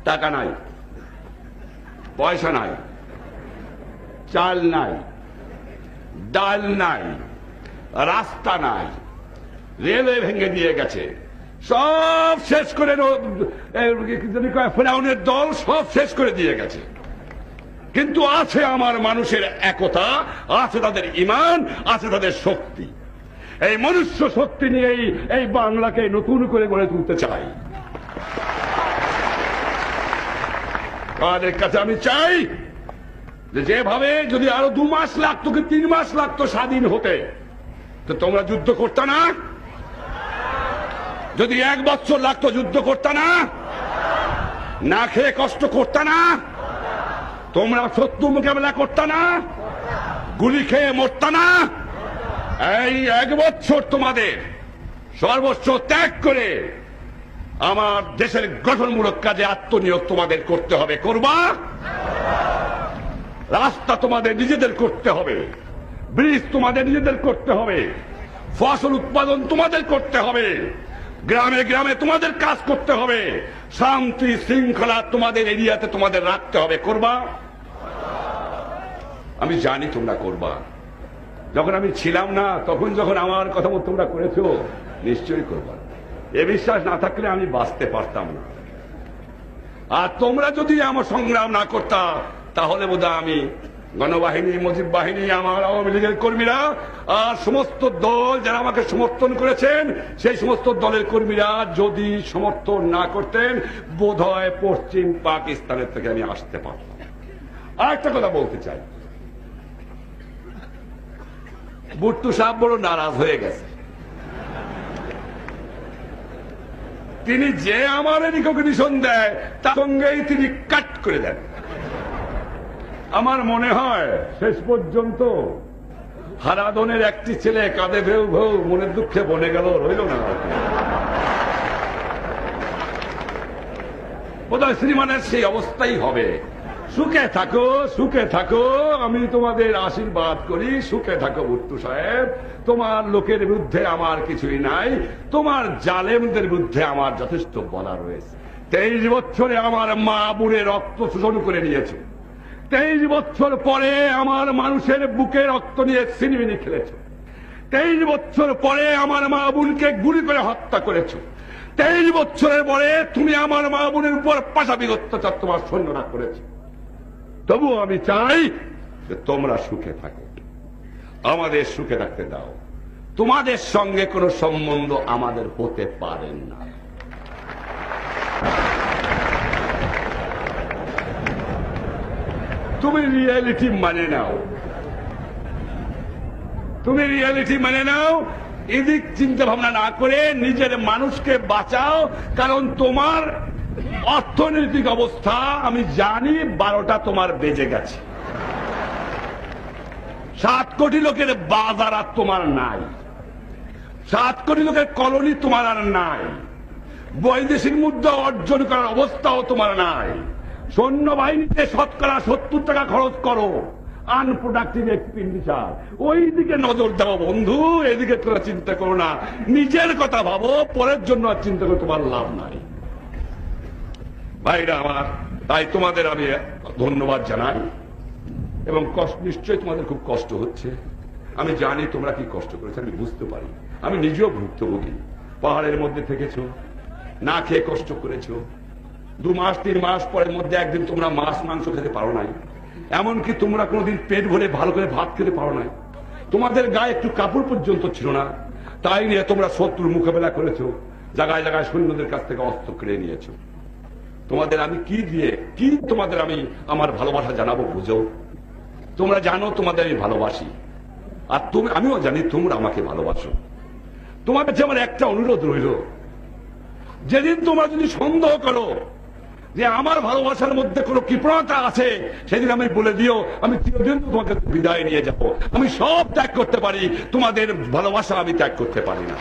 টাকা নাই, পয়সা নাই, চাল নাই, ডাল নাই, রাস্তা নাই, রেলওয়ে ভেঙে দিয়ে গেছে, সব শেষ করে ফেরাউনের দল সব শেষ করে দিয়ে গেছে। কিন্তু আছে আমার মানুষের একতা, আছে তাদের ঈমান, আছে তাদের শক্তি। এই মনুষ্য শক্তি নিয়েই এই বাংলাকে নতুন করে গড়ে তুলতে চাই। তাদের কাছে আমি চাই যে যেভাবে যদি আরো 2 মাস লাগতো কি 3 মাস লাগতো স্বাধীন হতে, তো তোমরা যুদ্ধ করতে না? যদি 1 বছর লাগতো যুদ্ধ করতে না? না খেয়ে কষ্ট করতে না? তোমরা শত্রু মোকাবেলা করতে না? গুলি খেয়ে মরতে না? এই 1 বছর তোমাদের সর্বস্ব ত্যাগ করে আমার দেশের গঠনমূলক কাজে আত্মনিয়োগ তোমাদের করতে হবে। করবা? রাস্তা তোমাদের নিজেদের করতে হবে, ব্রিজ তোমাদের নিজেদের করতে হবে, ফসল উৎপাদন তোমাদের করতে হবে, গ্রামে গ্রামে তোমাদের কাজ করতে হবে, শান্তি শৃঙ্খলা তোমাদের এরিয়াতে তোমাদের রাখতে হবে। করবা? আমি জানি তোমরা করবা। যখন আমি ছিলাম না তখন যখন আমার কথা মতো তোমরা করেছো, নিশ্চয়ই করবা। এ বিশ্বাস না থাকলে আমি বাঁচতে পারতাম না। আর তোমরা যদি আমার সংগ্রাম না করতা তাহলে বোধহয় আমি গণবাহিনী, মুজিব বাহিনী, আমার আওয়ামী লীগের কর্মীরা আর সমস্ত দল যারা আমাকে সমর্থন করেছেন সেই সমস্ত দলের কর্মীরা যদি সমর্থন না করতেন বোধহয় পশ্চিম পাকিস্তানের থেকে আমি আসতে পারতাম। আর একটা কথা বলতে চাই, ভুট্টো সাহেব বড় নারাজ হয়ে গেছে। তিনি যে আমার রিকগনিশন দেয় তার সঙ্গেই তিনি কাট করে দেন। আমার মনে হয় শেষ পর্যন্ত হারাধনের একটি ছেলে কাঁদে ভেউ ভেউ মনের দুঃখে বনে গেল, রইল না। বোধহয় শ্রীমানের সেই অবস্থাই হবে। সুখে থাকো, সুখে থাকো, আমি তোমাদের আশীর্বাদ করি। সুখে থাকো ভুট্টো সাহেব, তোমার লোকের বিরুদ্ধে আমার কিছুই নাই, তোমার জালেমদের বিরুদ্ধে আমার যথেষ্ট বলা রয়েছে। 23 বছরে আমার মা বুড়ে রক্ত শোষণ করে নিয়েছে, 23 বছর পরে আমার মানুষের বুকে রক্ত নিয়ে ছিনিমিনি খেলেছ, 23 বছর পরে আমার মা বোনকে গুলি করে হত্যা করেছ, 23 বছরের পরে তুমি আমার মা বোনের উপর পাশাপাশি অত্যাচার তোমার সৈন্যরা করেছ। তবুও আমি চাই যে তোমরা সুখে থাকো, আমাদের সুখে থাকতে দাও। তোমাদের সঙ্গে কোনো সম্বন্ধ আমাদের হতে পারে না। তুমি রিয়ালিটি মানে নাও, তুমি রিয়ালিটি মানে নাও। এদিক চিন্তা ভাবনা না করে নিজের মানুষকে বাঁচাও। কারণ তোমার অর্থনৈতিক অবস্থা আমি জানি 12টা তোমার বেজে গেছে। 7 কোটি লোকের বাজার আর তোমার নাই, 7 কোটি লোকের কলোনি তোমার আর নাই, বৈদেশিক মুদ্রা অর্জন করার অবস্থাও তোমার নাই। সৈন্যবাহিনীতে শতকরা 70 টাকা খরচ করো, আনপ্রোডাক্টিভ এক্সপেন্ডিচার। ওই দিকে নজর দাও বন্ধু, এদিকে তোমরা চিন্তা করো না। নিজের কথা ভাবো, পরের জন্য আর চিন্তা করে তোমার লাভ নাই। ভাইরা আমার, তাই তোমাদের আমি ধন্যবাদ জানাই। এবং নিশ্চয়ই তোমাদের খুব কষ্ট হচ্ছে, আমি জানি তোমরা কি কষ্ট করেছো, আমি বুঝতে পারি। আমি নিজেও ভুক্তভোগী। পাহাড়ের মধ্যে থেকেছো, না খেয়ে কষ্ট করেছো, 2 মাস 3 মাস পরের মধ্যে একদিন তোমরা মাছ মাংস খেতে পারো নাই, এমনকি তোমরা কোনোদিন পেট ভরে ভালো করে ভাত খেতে পারো নাই, তোমাদের গায়ে একটু কাপড় পর্যন্ত ছিল না। তাই নিয়ে তোমরা শত্রুর মোকাবেলা করেছো, জায়গায় জায়গায় সৈন্যদের কাছ থেকে অস্ত্র কেড়ে নিয়েছো। তোমাদের আমি কি দিয়ে কি তোমাদের আমি আমার ভালোবাসা জানাবো বুঝো? তোমরা জানো তোমাদের আমি ভালোবাসি, আর আমিও জানি তোমরা আমাকে ভালোবাসো। তোমার কাছে আমার একটা অনুরোধ রইল, যেদিন তোমরা যদি সন্দেহ করো যে আমার ভালোবাসার মধ্যে কোনো কৃপণতা আছে, সেদিন আমি বলে দিও আমি চিরদিন তোমাকে বিদায় নিয়ে যাব। আমি সব ত্যাগ করতে পারি, তোমাদের ভালোবাসা আমি ত্যাগ করতে পারি না।